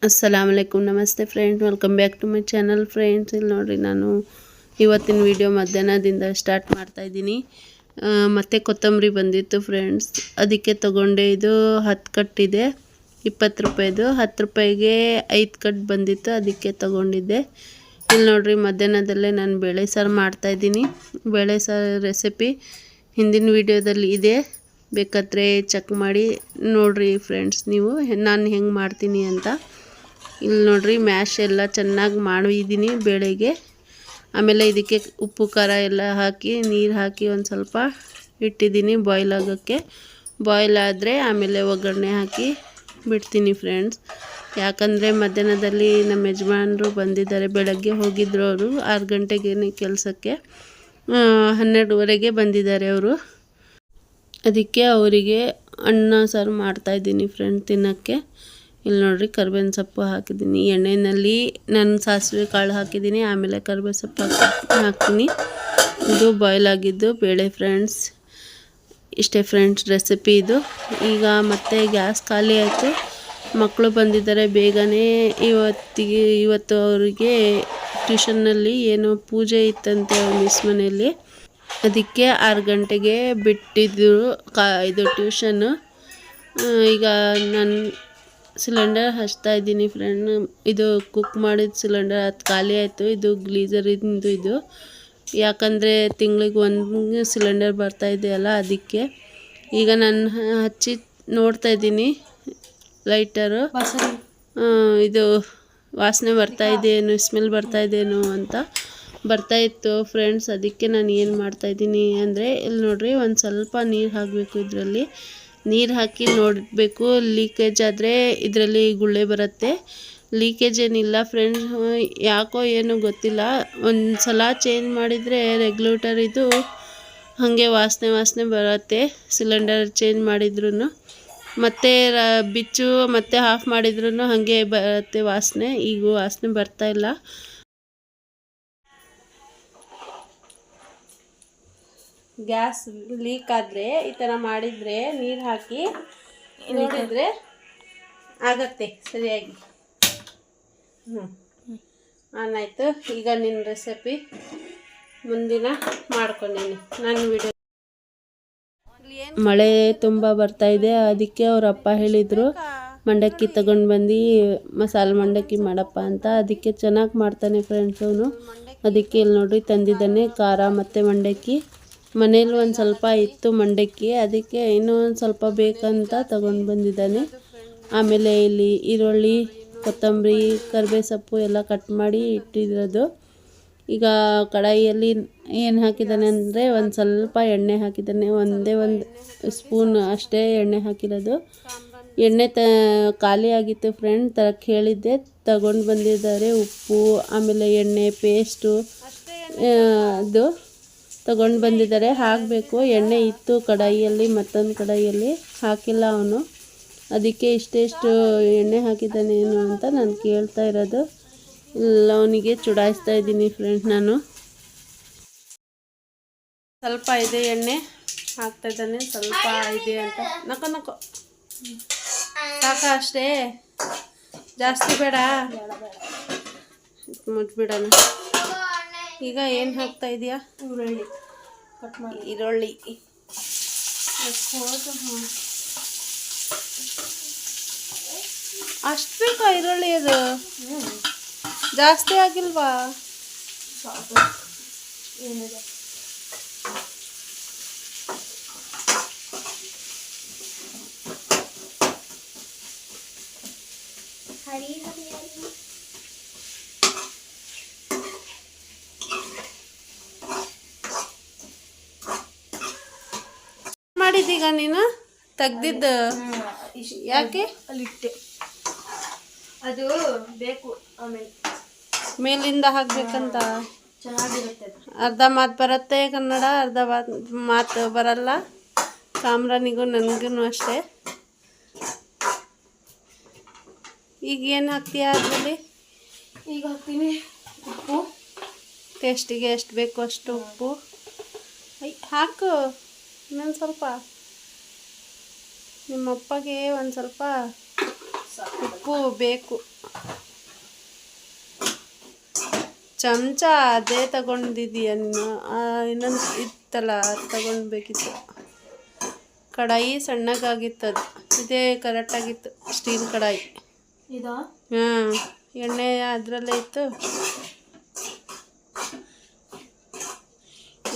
अस्सलामुअलैकुम नमस्ते friends welcome back to my channel friends. ಇಲ್ಲಿ ನೋಡ್ರಿ ನಾನು ಇವತ್ತಿನ ವಿಡಿಯೋ ಮಧ್ಯಾಹ್ನದಿಂದ ಸ್ಟಾರ್ಟ್ ಮಾಡ್ತಾ ಇದ್ದೀನಿ। ಮತ್ತೆ ಕೊತ್ತಂಬರಿ ಬಂದಿತ್ತು ಫ್ರೆಂಡ್ಸ್, ಅದಕ್ಕೆ ತಗೊಂಡೆ। ಇದು 10 ಕಟ್ ಇದೆ, 20 ರೂಪಾಯಿದು। 10 ರೂಪಾಯಿಗೆ 5 ಕಟ್ ಬಂದಿತ್ತು, ಅದಕ್ಕೆ ತಗೊಂಡಿದ್ದೆ। ಇಲ್ಲಿ ನೋಡ್ರಿ ಮಧ್ಯಾಹ್ನದಲ್ಲೇ ನಾನು ಬೇಳೆ ಸಾರು ಮಾಡ್ತಾ ಇದ್ದೀನಿ। ಬೇಳೆ ಸಾರು ರೆಸಿಪಿ ಹಿಂದಿನ ವಿಡಿಯೋದಲ್ಲಿ ಇದೆ, ಬೇಕಾದರೆ ಚೆಕ್ ಮಾಡಿ ನೋಡ್ರಿ ಫ್ರೆಂಡ್ಸ್ ನೀವು ನಾನು ಹೆಂಗೆ ಮಾಡ್ತೀನಿ ಅಂತ। ಇಲ್ಲಿ ನೋಡ್ರಿ ಮ್ಯಾಶ್ ಎಲ್ಲ ಚೆನ್ನಾಗಿ ಮಾಡಿದ್ದೀನಿ ಬೇಳೆಗೆ। ಆಮೇಲೆ ಇದಕ್ಕೆ ಉಪ್ಪು ಖಾರ ಎಲ್ಲ ಹಾಕಿ ನೀರು ಹಾಕಿ ಒಂದು ಸ್ವಲ್ಪ ಇಟ್ಟಿದ್ದೀನಿ ಬಾಯ್ಲ್ ಆಗೋಕ್ಕೆ। ಬಾಯ್ಲ್ ಆದರೆ ಆಮೇಲೆ ಒಗ್ಗರಣೆ ಹಾಕಿ ಬಿಡ್ತೀನಿ ಫ್ರೆಂಡ್ಸ್। ಯಾಕಂದರೆ ಮಧ್ಯಾಹ್ನದಲ್ಲಿ ನಮ್ಮ ಯಜಮಾನರು ಬಂದಿದ್ದಾರೆ, ಬೆಳಗ್ಗೆ ಹೋಗಿದ್ರು ಅವರು 6 ಗಂಟೆಗೆ ಕೆಲಸಕ್ಕೆ, 12ವರೆಗೆ ಬಂದಿದ್ದಾರೆ ಅವರು। ಅದಕ್ಕೆ ಅವರಿಗೆ ಅನ್ನ ಸಾರು ಮಾಡ್ತಾಯಿದ್ದೀನಿ ಫ್ರೆಂಡ್ ತಿನ್ನೋಕ್ಕೆ। ಇಲ್ಲಿ ನೋಡ್ರಿ ಕರ್ಬೇವಿನ ಸೊಪ್ಪು ಹಾಕಿದ್ದೀನಿ, ಎಣ್ಣೆಯಲ್ಲಿ ನಾನು ಸಾಸಿವೆ ಕಾಳು ಹಾಕಿದ್ದೀನಿ, ಆಮೇಲೆ ಕರ್ಬೇವು ಸೊಪ್ಪು ಹಾಕ್ತೀನಿ। ಇದು ಬಾಯ್ಲ್ ಆಗಿದ್ದು ಬೇಳೆ ಫ್ರೆಂಡ್ಸ್। ಇಷ್ಟೇ ಫ್ರೆಂಡ್ಸ್ ರೆಸಿಪಿ ಇದು। ಈಗ ಮತ್ತೆ ಗ್ಯಾಸ್ ಖಾಲಿ ಆಯಿತು, ಮಕ್ಕಳು ಬಂದಿದ್ದಾರೆ ಬೇಗನೆ। ಇವತ್ತು ಅವರಿಗೆ ಟ್ಯೂಷನ್ನಲ್ಲಿ ಏನೋ ಪೂಜೆ ಇತ್ತಂತೆ ಮಿಸ್ ಮನೆಯಲ್ಲಿ, ಅದಕ್ಕೆ 6 ಗಂಟೆಗೆ ಬಿಟ್ಟಿದ್ದರು ಇದು ಟ್ಯೂಷನ್ನು। ಈಗ ನಾನು ಸಿಲಿಂಡರ್ ಹಚ್ತಾ ಇದ್ದೀನಿ ಫ್ರೆಂಡ್। ಇದು ಕುಕ್ ಮಾಡಿದ ಸಿಲಿಂಡರ್ ಅದು ಖಾಲಿ ಆಯಿತು, ಇದು ಗ್ಲೀಸರಿಂದು ಇದು। ಯಾಕಂದರೆ ತಿಂಗಳಿಗೆ ಒಂದು ಸಿಲಿಂಡರ್ ಬರ್ತಾ ಇದೆಯಲ್ಲ, ಅದಕ್ಕೆ ಈಗ ನಾನು ಹಚ್ಚಿ ನೋಡ್ತಾ ಇದ್ದೀನಿ ಲೈಟರು, ಇದು ವಾಸನೆ ಬರ್ತಾ ಇದೆಯೇನು, ಸ್ಮೆಲ್ ಬರ್ತಾ ಇದೆಯೇನು ಅಂತ ಬರ್ತಾಯಿತ್ತು ಫ್ರೆಂಡ್ಸ್। ಅದಕ್ಕೆ ನಾನು ಏನು ಮಾಡ್ತಾಯಿದ್ದೀನಿ ಅಂದರೆ, ಇಲ್ಲಿ ನೋಡ್ರಿ ಒಂದು ಸ್ವಲ್ಪ ನೀರು ಹಾಕಬೇಕು, ಇದರಲ್ಲಿ ನೀರು ಹಾಕಿ ನೋಡಬೇಕು, ಲೀಕೇಜ್ ಆದರೆ ಇದರಲ್ಲಿ ಗುಳ್ಳೆ ಬರುತ್ತೆ। ಲೀಕೇಜ್ ಏನಿಲ್ಲ ಫ್ರೆಂಡ್ಸ್, ಯಾಕೋ ಏನೋ ಗೊತ್ತಿಲ್ಲ, ಒಂದು ಸಲ ಚೇಂಜ್ ಮಾಡಿದರೆ ರೆಗ್ಯುಲೇಟರ್ ಇದು ಹಾಗೆ ವಾಸನೆ ಬರುತ್ತೆ, ಸಿಲಿಂಡರ್ ಚೇಂಜ್ ಮಾಡಿದ್ರೂ ಮತ್ತು ಬಿಚ್ಚು ಮತ್ತು ಆಫ್ ಮಾಡಿದ್ರೂ ಹಾಗೆ ಬರುತ್ತೆ ವಾಸನೆ। ಈಗ ವಾಸನೆ ಬರ್ತಾಯಿಲ್ಲ। ಗ್ಯಾಸ್ ಲೀಕ್ ಆದರೆ ಈ ಥರ ಮಾಡಿದರೆ ನೀರು ಹಾಕಿ ನೋಡಿದರೆ ಆಗತ್ತೆ ಸರಿಯಾಗಿ। ಆನಾಯಿತು, ಈಗ ನಿನ್ನ ರೆಸಿಪಿ ಮುಂದಿನ ಮಾಡ್ಕೊಂಡೀನಿ ನಾನು ವಿಡಿಯೋ। ಮಳೆ ತುಂಬ ಬರ್ತಾಯಿದೆ, ಅದಕ್ಕೆ ಅವ್ರ ಅಪ್ಪ ಹೇಳಿದರು ಮಂಡಕ್ಕಿ ತಗೊಂಡು ಬಂದು ಮಸಾಲೆ ಮಂಡಕ್ಕಿ ಮಾಡಪ್ಪ ಅಂತ। ಅದಕ್ಕೆ ಚೆನ್ನಾಗಿ ಮಾಡ್ತಾನೆ ಫ್ರೆಂಡ್ಸ್ ಅವನು। ಅದಕ್ಕೆ ಇಲ್ಲಿ ನೋಡ್ರಿ ತಂದಿದ್ದಾನೆ ಖಾರ ಮತ್ತು ಮಂಡಕ್ಕಿ। ಮನೇಲಿ ಒಂದು ಸ್ವಲ್ಪ ಇತ್ತು ಮಂಡಕ್ಕಿ, ಅದಕ್ಕೆ ಇನ್ನೂ ಒಂದು ಸ್ವಲ್ಪ ಬೇಕಂತ ತಗೊಂಡು ಬಂದಿದ್ದಾನೆ। ಆಮೇಲೆ ಇಲ್ಲಿ ಈರುಳ್ಳಿ, ಕೊತ್ತಂಬರಿ, ಕರಿಬೇವು ಸೊಪ್ಪು ಎಲ್ಲ ಕಟ್ ಮಾಡಿ ಇಟ್ಟಿರೋದು। ಈಗ ಕಡಾಯಿಯಲ್ಲಿ ಏನು ಹಾಕಿದ್ದಾನೆ ಅಂದರೆ ಒಂದು ಸ್ವಲ್ಪ ಎಣ್ಣೆ ಹಾಕಿದ್ದಾನೆ, ಒಂದೇ ಒಂದು ಸ್ಪೂನ್ ಅಷ್ಟೇ ಎಣ್ಣೆ ಹಾಕಿರೋದು। ಎಣ್ಣೆ ಖಾಲಿ ಆಗಿತ್ತು ಫ್ರೆಂಡ್, ತರಕ್ಕೆ ಹೇಳಿದ್ದೆ, ತಗೊಂಡು ಬಂದಿದ್ದಾರೆ। ಉಪ್ಪು ಆಮೇಲೆ ಎಣ್ಣೆ ಪೇಸ್ಟು ಅದು ತಗೊಂಡು ಬಂದಿದ್ದಾರೆ, ಹಾಕಬೇಕು। ಎಣ್ಣೆ ಇತ್ತು ಕಡಾಯಿಯಲ್ಲಿ, ಮತ್ತೊಂದು ಕಡಾಯಿಯಲ್ಲಿ ಹಾಕಿಲ್ಲ ಅವನು, ಅದಕ್ಕೆ ಇಷ್ಟೆಷ್ಟು ಎಣ್ಣೆ ಹಾಕಿದ್ದಾನೇನು ಅಂತ ನಾನು ಕೇಳ್ತಾ ಇರೋದು। ಇಲ್ಲ ಅವನಿಗೆ ಚುಡಾಯಿಸ್ತಾ ಇದ್ದೀನಿ ಫ್ರೆಂಡ್ ನಾನು। ಸ್ವಲ್ಪ ಇದೆ ಎಣ್ಣೆ ಹಾಕ್ತಾ ಇದ್ದಾನೆ, ಸ್ವಲ್ಪ ಇದೆ ಅಂತ ನಕೋ ಸಾಕ ಅಷ್ಟೇ, ಜಾಸ್ತಿ ಬೇಡ, ಮುಟ್ಬಿಡೋಣ। ಈಗ ಏನು ಹಾಕ್ತಾ ಇದೆಯಾ? ಈರುಳ್ಳಿ ಅಷ್ಟು ಬೇಕಾ ಈರುಳ್ಳಿ? ಅದು ಜಾಸ್ತಿ ಆಗಿಲ್ವಾ? ಮಾಡಿದ್ದೀಗ ನೀನು ತೆಗ್ದಿದ್ದು ಯಾಕೆ? ಅಲ್ಲಿಟ್ಟೆ, ಅದು ಬೇಕು ಆಮೇಲೆ ಮೇಲಿಂದ ಹಾಕ್ಬೇಕಂತ ಚೆನ್ನಾಗಿರುತ್ತೆ। ಅರ್ಧ ಮಾತು ಬರುತ್ತೆ ಕನ್ನಡ, ಅರ್ಧ ಮಾತು ಬರಲ್ಲ ಕಾಮ್ರಾನಿಗೂ ನನಗೂ ಅಷ್ಟೇ। ಈಗ ಏನು ಹಾಕ್ತೀಯಾ ಅದರಲ್ಲಿ? ಈಗ ಹಾಕ್ತೀನಿ ಉಪ್ಪು, ಟೇಸ್ಟಿಗೆ ಎಷ್ಟು ಬೇಕು ಅಷ್ಟು ಉಪ್ಪು ಹಾಕು, ಇನ್ನೊಂದು ಸ್ವಲ್ಪ ನಿಮ್ಮಪ್ಪಗೆ ಒಂದು ಸ್ವಲ್ಪ ಉಪ್ಪು ಉಪ್ಪು ಬೇಕು. ಚಮಚ ಅದೇ ತಗೊಂಡಿದ್ದೀಯ ನೀನು, ಇನ್ನೊಂದು ಇತ್ತಲ್ಲ ಅದು ತಗೊಳ್ಬೇಕಿತ್ತು. ಕಡಾಯಿ ಸಣ್ಣಗಾಗಿತ್ತದು, ಇದೇ ಕರೆಕ್ಟಾಗಿತ್ತು. ಸ್ಟೀಲ್ ಕಡಾಯಿ ಇದಾ? ಹಾಂ, ಎಣ್ಣೆ ಅದರಲ್ಲೇ ಇತ್ತು.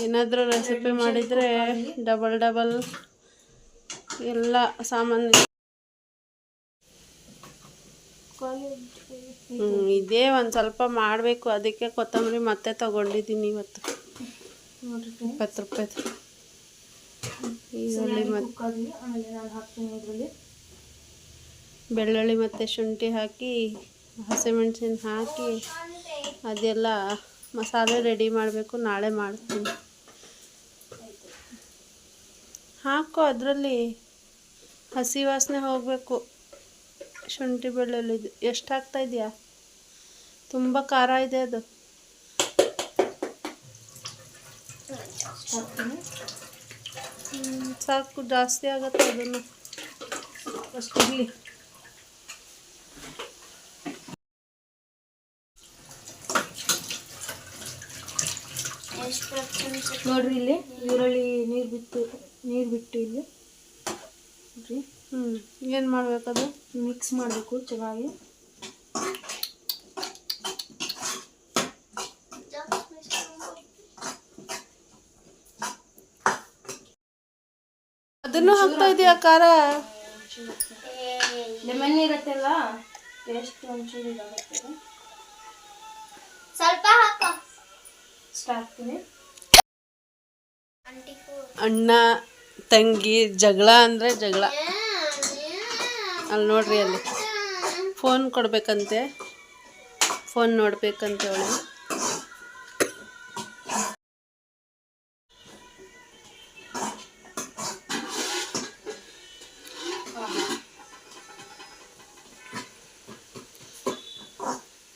ಏನಾದರೂ ರೆಸಿಪಿ ಮಾಡಿದರೆ ಡಬಲ್ ಎಲ್ಲ ಸಾಮಾನು. ಇದೇ ಒಂದು ಸ್ವಲ್ಪ ಮಾಡಬೇಕು, ಅದಕ್ಕೆ ಕೊತ್ತಂಬರಿ ಮತ್ತೆ ತಗೊಂಡಿದ್ದೀನಿ ಇವತ್ತು. 20 ರೂಪಾಯಿದು. ಈರುಳ್ಳಿ ಮತ್ತು ಬೆಳ್ಳುಳ್ಳಿ ಮತ್ತು ಶುಂಠಿ ಹಾಕಿ, ಹಸಿಮೆಣಸಿನ ಹಾಕಿ ಅದೆಲ್ಲ ಮಸಾಲೆ ರೆಡಿ ಮಾಡಬೇಕು. ನಾಳೆ ಮಾಡ್ತೀನಿ. ಹಾಕು, ಅದರಲ್ಲಿ ಹಸಿ ವಾಸನೆ ಹೋಗಬೇಕು. ಶುಂಠಿ ಬೆಳ್ಳುಳ್ಳಿದು ಎಷ್ಟು ಹಾಕ್ತಾ ಇದೆಯಾ? ತುಂಬ ಖಾರ ಇದೆ ಅದು. ಸಾಕು, ಜಾಸ್ತಿ ಆಗುತ್ತೆ ಅದನ್ನು ಅಷ್ಟು ಇರಲಿ. ನೋಡ್ರಿ, ಇಲ್ಲಿ ಈರುಳ್ಳಿ ನೀರು ಬಿಟ್ಟು ಇಲ್ಲಿ ನೋಡ್ರಿ. ಏನು ಮಾಡಬೇಕದು? ಮಿಕ್ಸ್ ಮಾಡಬೇಕು ಚೆನ್ನಾಗಿ. ಅದನ್ನು ಹಾಕ್ತಾ ಇದೆಯಾ ಖಾರ? ಲೆಮನ್ ಇರುತ್ತಲ್ಲ, ಟೇಸ್ಟ್ ಒಂಚೂರು ಇದಾಗುತ್ತೆ. ಸ್ವಲ್ಪ ಹಾಕೋ. ಸ್ಟಾರ್ಟ್ತೀನಿ. ಅಣ್ಣ ತಂಗಿ ಜಗಳ ಅಂದರೆ ಜಗಳ. ಅಲ್ಲಿ ನೋಡ್ರಿ, ಅಲ್ಲಿ ಫೋನ್ ಕೊಡ್ಬೇಕಂತೆ, ಫೋನ್ ನೋಡ್ಬೇಕಂತೆ ಅವಳು.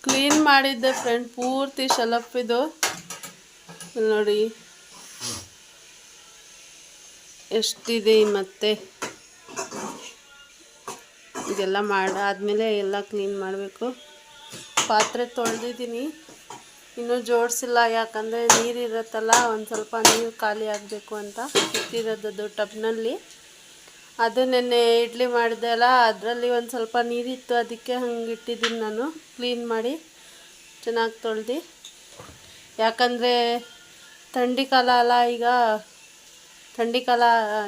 ಕ್ಲೀನ್ ಮಾಡಿದ್ದೆ ಫ್ರೆಂಡ್, ಪೂರ್ತಿ ಶಲಪ್ಪಿದು. ಇಲ್ಲಿ ನೋಡಿ ಎಷ್ಟಿದೆ. ಮತ್ತೆ ಇದೆಲ್ಲ ಮಾಡಾದ್ಮೇಲೆ ಎಲ್ಲ ಕ್ಲೀನ್ ಮಾಡಬೇಕು. ಪಾತ್ರೆ ತೊಳೆದಿದ್ದೀನಿ, ಇನ್ನೂ ಜೋಡಿಸಿಲ್ಲ. ಯಾಕಂದರೆ ನೀರಿರುತ್ತಲ್ಲ, ಒಂದು ಸ್ವಲ್ಪ ನೀರು ಖಾಲಿ ಆಗಬೇಕು ಅಂತ ಇಟ್ಟಿರೋದು ಟಬ್ನಲ್ಲಿ. ಅದು ನೆನ್ನೆ ಇಡ್ಲಿ ಮಾಡಿದೆ ಅಲ್ಲ, ಅದರಲ್ಲಿ ಒಂದು ಸ್ವಲ್ಪ ನೀರಿತ್ತು, ಅದಕ್ಕೆ ಹಂಗೆ ಇಟ್ಟಿದ್ದೀನಿ ನಾನು. ಕ್ಲೀನ್ ಮಾಡಿ ಚೆನ್ನಾಗಿ ತೊಳೆದು, ಯಾಕಂದರೆ ಥಂಡಿ ಕಾಲ ಅಲ್ಲ, ಈಗ ಥಂಡಿ ಕಾಲ,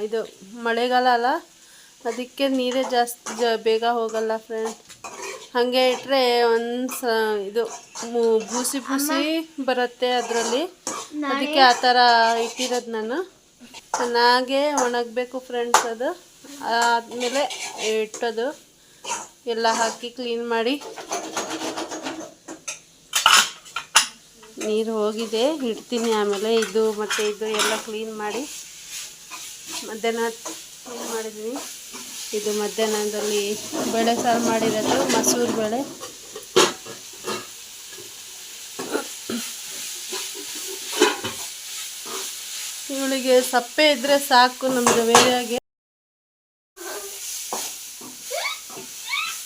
ಇದು ಮಳೆಗಾಲ ಅಲ್ಲ, ಅದಕ್ಕೆ ನೀರೇ ಜಾಸ್ತಿ ಬೇಗ ಹೋಗಲ್ಲ ಫ್ರೆಂಡ್. ಹಾಗೆ ಇಟ್ಟರೆ ಇದು ಬೂಸಿ ಬರುತ್ತೆ ಅದರಲ್ಲಿ. ಅದಕ್ಕೆ ಆ ಥರ ಇಟ್ಟಿರೋದು ನಾನು. ಚೆನ್ನಾಗೇ ಒಣಗಬೇಕು ಫ್ರೆಂಡ್ಸ್. ಅದು ಆದಮೇಲೆ ಇಟ್ಟೋದು ಎಲ್ಲ ಹಾಕಿ ಕ್ಲೀನ್ ಮಾಡಿ. ನೀರು ಹೋಗಿದೆ, ಇಡ್ತೀನಿ ಆಮೇಲೆ. ಇದು ಮತ್ತು ಇದು ಎಲ್ಲ ಕ್ಲೀನ್ ಮಾಡಿ ಮಧ್ಯಾಹ್ನ ಕ್ಲೀನ್ ಮಾಡಿದ್ದೀನಿ. ಇದು ಮಧ್ಯಾಹ್ನದಲ್ಲಿ ಬೇಳೆ ಸಾರು ಮಾಡಿರೋದು, ಮಸೂರು ಬೇಳೆ. ಇವಳಿಗೆ ಸಪ್ಪೆ ಇದ್ದರೆ ಸಾಕು ನಮಗೆ ಬೇರೆಯಾಗೆ.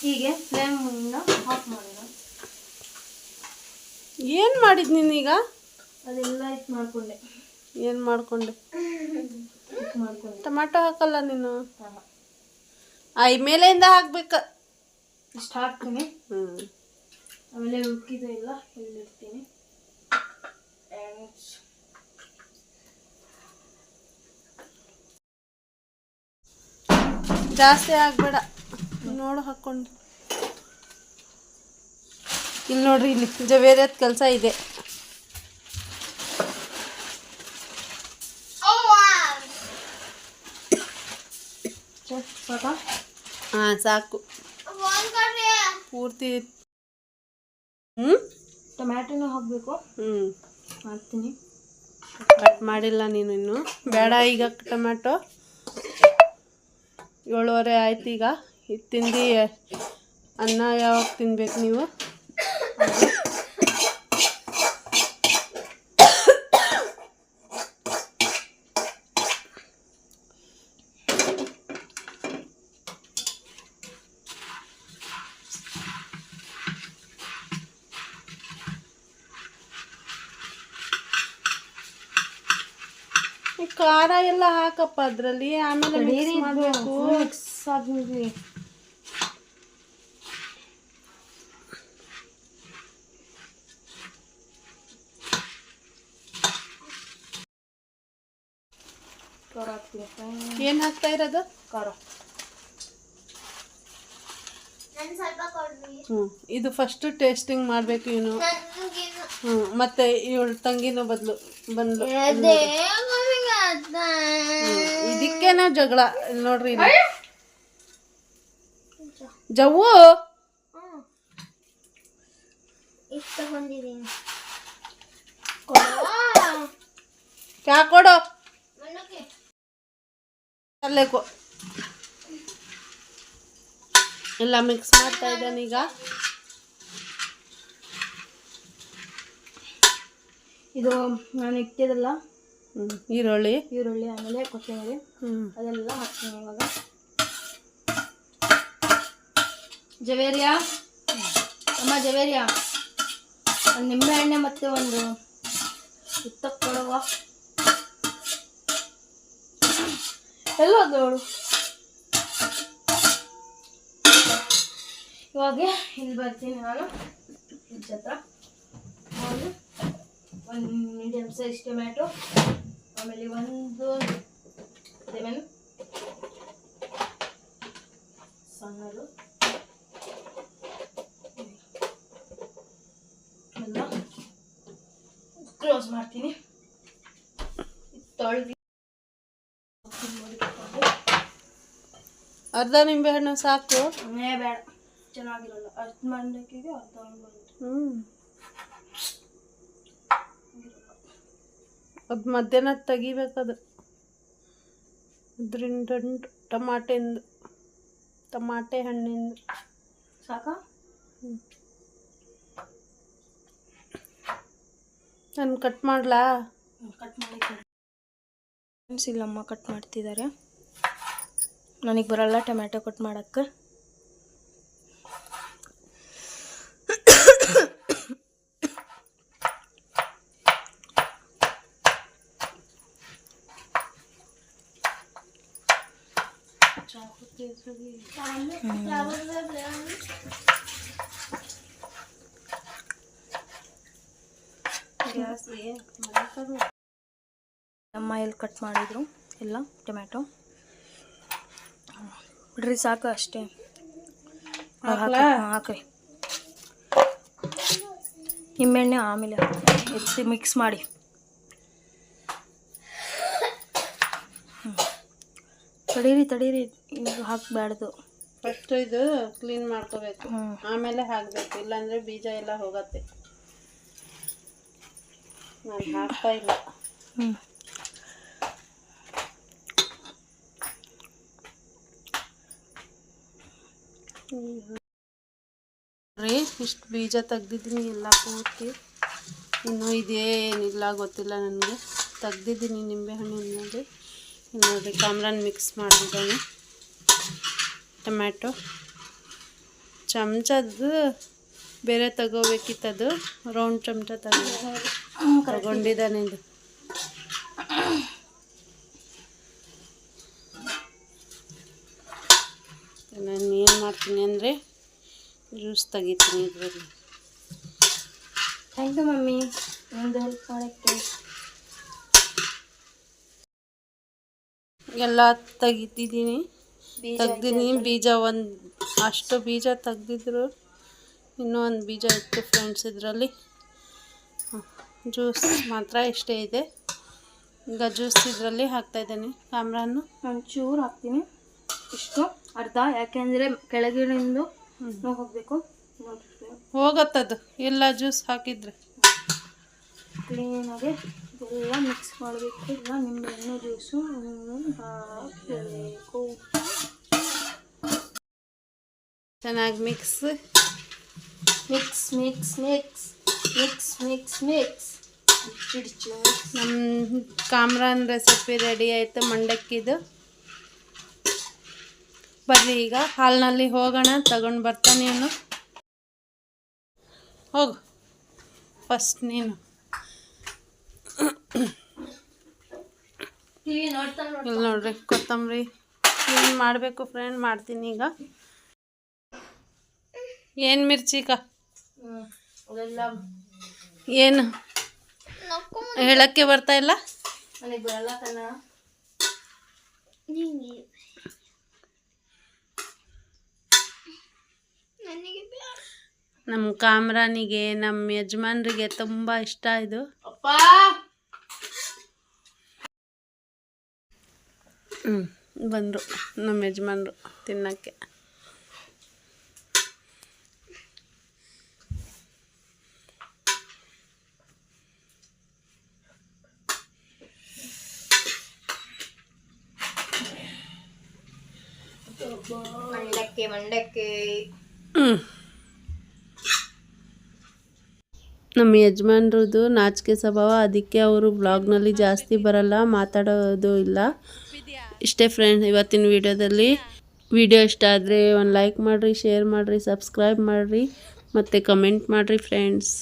ಹೀಗೆ ಫ್ಲೇಮನ್ನು ಆಫ್ ಮಾಡೋಣ. ಏನು ಮಾಡಿದ್ ನೀನೀಗ? ಅದೆಲ್ಲ ಇದು ಮಾಡಿಕೊಂಡೆ. ಏನು ಮಾಡಿಕೊಂಡೆ? ಟೊಮೆಟೊ ಹಾಕಲ್ಲ ನೀನು? ಮೇಲೆಯಿಂದ ಹಾಕ್ಬೇಕು. ಇಷ್ಟು ಹಾಕ್ತೀನಿ. ಆಮೇಲೆ ಉಕ್ಕಿದ ಎಲ್ಲ ಇಲ್ಲಿಡ್ತೀನಿ. ಜಾಸ್ತಿ ಆಗಬೇಡ, ನೋಡು ಹಾಕ್ಕೊಂಡು. ಇಲ್ಲಿ ನೋಡ್ರಿ, ಇಲ್ಲಿ ಜವೇರಿಯತ್ ಕೆಲಸ ಇದೆ. ಹಾಂ, ಸಾಕು ಪೂರ್ತಿ. ಟೊಮ್ಯಾಟೊನೂ ಹಾಕಬೇಕು. ಹಾಕ್ತೀನಿ. ಕಟ್ ಮಾಡಿಲ್ಲ ನೀನು ಇನ್ನು? ಬೇಡ ಈಗ ಟೊಮ್ಯಾಟೊ. 7:30 ಆಯ್ತು ಈಗ. ಇದು ತಿಂದು ಅನ್ನ ಯಾವಾಗ ತಿನ್ಬೇಕು ನೀವು? ಖಾರ ಎಲ್ಲ ಹಾಕಪ್ಪ ಅದರಲ್ಲಿ, ಆಮೇಲೆ ಮಿಕ್ಸ್ ಮಾಡಬೇಕು. ಮಿಕ್ಸ್ ಆಗಿ ಖಾರ ಹಾಕ್ತೀನಿ. ಏನು ಹಾಕ್ತಾ ಇರೋದು? ಖಾರ. ಇದು ಫಸ್ಟ್ ಟೇಸ್ಟಿಂಗ್ ಮಾಡಬೇಕು ಇವನು. ಮತ್ತೆ ಇವಳು ತಂಗಿನೂ ಬಂದ್ಲು. ಇದಕ್ಕೇನ ಜಗಳ ನೋಡ್ರಿ ಇಲ್ಲಿ. ಜವ್ವು ಚಾ ಕೊಡು. ಅಲ್ಲೇ ಎಲ್ಲ ಮಿಕ್ಸ್ ಮಾಡ್ತಾ ಇದ್ದಾನೆ ಈಗ. ಇದು ನಾನು ಇಟ್ಟಿದ್ದಲ್ಲ ಈರುಳ್ಳಿ ಆಮೇಲೆ ಕೊತ್ತಂಬರಿ ಅದೆಲ್ಲ ಹಾಕ್ತೀನಿ ಇವಾಗ. ಜವೇರಿಯಾ ಒಂದು ನಿಂಬೆ ಎಣ್ಣೆ ಮತ್ತೆ ಒಂದು ಉತ್ತಕ್ಕೆ ಕೊಡುವ ಎಲ್ಲ ನೋಡು. ಇವಾಗ ಇಲ್ಲಿ ಬರ್ತೀನಿ ನಾನು ಫ್ರಿಡ್ಜ್ ಹತ್ರ. ಒಂದು ಮೀಡಿಯಮ್ ಸೈಜ್ ಟೊಮ್ಯಾಟೊ, ಆಮೇಲೆ ಒಂದು ಲೆಮನ್ ಸಣ್ಣದು ಎಲ್ಲ ಕ್ಲೋಸ್ ಮಾಡ್ತೀನಿ. ತೊಳೆದು ಅರ್ಧ ನಿಂಬೆ ಹಣ್ಣು ಸಾಕು. ಬೇಡ, ಚೆನ್ನಾಗಿರಲ್ಲ. ಅರ್ಧ ಮಂಡಕ್ಕಿಗೆ ಅರ್ಧ ನಿಂಬೆ. ಅದು ಮಧ್ಯಾಹ್ನ ತೆಗಿಬೇಕದು. ಅದರಿಂದ ಟಮಾಟೆ ಹಣ್ಣಿಂದ ಸಾಕಾ? ನಾನು ಕಟ್ ಮಾಡಲಾ? ಕಟ್ ಮಾಡಿ ಇಲ್ಲಮ್ಮ ಕಟ್ ಮಾಡ್ತಿದ್ದಾರೆ. ನನಗೆ ಬರಲ್ಲ ಟೊಮ್ಯಾಟೊ ಕಟ್ ಮಾಡೋಕ್ಕೆ. ಅಮ್ಮ ಎಲ್ಲಿ ಕಟ್ ಮಾಡಿದ್ರು ಎಲ್ಲ ಟೊಮ್ಯಾಟೊ. ಬಿಡ್ರಿ ಸಾಕು ಅಷ್ಟೇ. ಹಾಕ್ರಿ ನಿಂಬೆಣ್ಣೆ ಆಮೇಲೆ ಎತ್ತಿ ಮಿಕ್ಸ್ ಮಾಡಿ. ತಡೀರಿ ಇದು ಹಾಕಬಾರ್ದು. ಫಸ್ಟ್ ಇದು ಕ್ಲೀನ್ ಮಾಡ್ಕೋಬೇಕು, ಆಮೇಲೆ ಹಾಕಬೇಕು. ಇಲ್ಲಾಂದರೆ ಬೀಜ ಎಲ್ಲ ಹೋಗತ್ತೆ. ನಾನು ಹಾಕ್ತಾ ಇಲ್ಲ. ರೀ ಇಷ್ಟು ಬೀಜ ತೆಗ್ದಿದ್ದೀನಿ ಎಲ್ಲ ಪೂರ್ತಿ. ಇನ್ನೂ ಇದೇನಿಲ್ಲ ಗೊತ್ತಿಲ್ಲ ನನಗೆ. ತೆಗ್ದಿದ್ದೀನಿ ನಿಂಬೆಹಣ್ಣಿನಲ್ಲಿ. ನೋಡಿರಿ ಕಾಮ್ರಾನ್ ಮಿಕ್ಸ್ ಮಾಡಿದ್ದಾನೆ. ಟೊಮ್ಯಾಟೊ ಚಮಚದ್ದು ಬೇರೆ ತಗೋಬೇಕಿತ್ತದು. ರೌಂಡ್ ಚಮಚ ತಗೊಂಡಿದ್ದಾನೆ ಇದು. ನಾನು ಏನು ಮಾಡ್ತೀನಿ ಅಂದರೆ ಜ್ಯೂಸ್ ತೆಗಿತೀನಿ ಇದರಲ್ಲಿ. ಥ್ಯಾಂಕ್ ಯು ಮಮ್ಮಿ ಒಂದು ಹೆಲ್ಪ್ ಮಾಡೋಕ್ಕೆ. ಎಲ್ಲ ತೆಗಿತಿದ್ದೀನಿ. ಬೀಜ ಅಷ್ಟು ಬೀಜ ತೆಗ್ದಿದ್ರು. ಇನ್ನೂ ಒಂದು ಬೀಜ ಇತ್ತು ಫ್ರೆಂಡ್ಸ್ ಇದರಲ್ಲಿ. ಜ್ಯೂಸ್ ಮಾತ್ರ ಇಷ್ಟೇ ಇದೆ. ಈಗ ಜ್ಯೂಸ್ ಇದರಲ್ಲಿ ಹಾಕ್ತಾಯಿದ್ದೀನಿ. ಕಾಮ್ರಾನು ಒಂಚೂರು ಹಾಕ್ತೀನಿ, ಇಷ್ಟು ಅರ್ಧ, ಯಾಕೆಂದರೆ ಕೆಳಗಿನಿಂದ ಹೋಗಬೇಕು. ಹೋಗತ್ತದು ಎಲ್ಲ ಜ್ಯೂಸ್ ಹಾಕಿದ್ರೆ. ಕ್ಲೀನಾಗಿ ಎಲ್ಲ ಮಿಕ್ಸ್ ಮಾಡಬೇಕು. ಇಲ್ಲ ನಿಂಬೆಹಣ್ಣು ಜ್ಯೂಸು ಹಾಕಬೇಕು. ಚೆನ್ನಾಗಿ ಮಿಕ್ಸ್. ನಮ್ಮ ಕಾಮ್ರಾನ್ ರೆಸಿಪಿ ರೆಡಿ ಆಯಿತು, ಮಂಡಕ್ಕಿದು. ಬರ್ರಿ ಈಗ ಹಾಲ್ನಲ್ಲಿ ಹೋಗೋಣ. ತಗೊಂಡು ಬರ್ತಾನೆ ನೀನು. ಹೋಗು ಫಸ್ಟ್ ನೀನು. ಟಿವಿ ನೋಡ್ತಾ ಇಲ್ಲಿ ನೋಡ್ರಿ ಕೊತ್ತಂಬರಿ ಕ್ಲೀನ್ ಮಾಡಬೇಕು ಫ್ರೆಂಡ್, ಮಾಡ್ತೀನಿ ಈಗ. ಏನು ಮಿರ್ಚಿಕ ಅದೆಲ್ಲ ಏನು ಹೇಳಕ್ಕೆ ಬರ್ತಾ ಇಲ್ಲ. ನನಗೆ ಬರಲ್ಲ ಕಣ. ನಮ್ಮ ಕಾಮ್ರಾನಿಗೆ, ನಮ್ಮ ಯಜಮಾನ್ರಿಗೆ ತುಂಬ ಇಷ್ಟ ಇದು. ಅಪ್ಪ ಬಂದರು ನಮ್ಮ ಯಜಮಾನ್ರು ತಿನ್ನೋಕ್ಕೆ. ಮಂಡಕ್ಕೆ ನಮ್ಮ ಯಜಮಾನ್ರದ್ದು ನಾಚಿಕೆ ಸ್ವಭಾವ, ಅದಕ್ಕೆ ಅವರು ಬ್ಲಾಗ್ನಲ್ಲಿ ಜಾಸ್ತಿ ಬರಲ್ಲ, ಮಾತಾಡೋದು ಇಲ್ಲ. ಇಷ್ಟೇ ಫ್ರೆಂಡ್ಸ್ ಇವತ್ತಿನ ವಿಡಿಯೋದಲ್ಲಿ. ವಿಡಿಯೋ ಇಷ್ಟ ಆದರೆ ಒಂದು ಲೈಕ್ ಮಾಡಿರಿ, ಶೇರ್ ಮಾಡಿರಿ, ಸಬ್ಸ್ಕ್ರೈಬ್ ಮಾಡಿರಿ ಮತ್ತು ಕಮೆಂಟ್ ಮಾಡಿರಿ ಫ್ರೆಂಡ್ಸ್.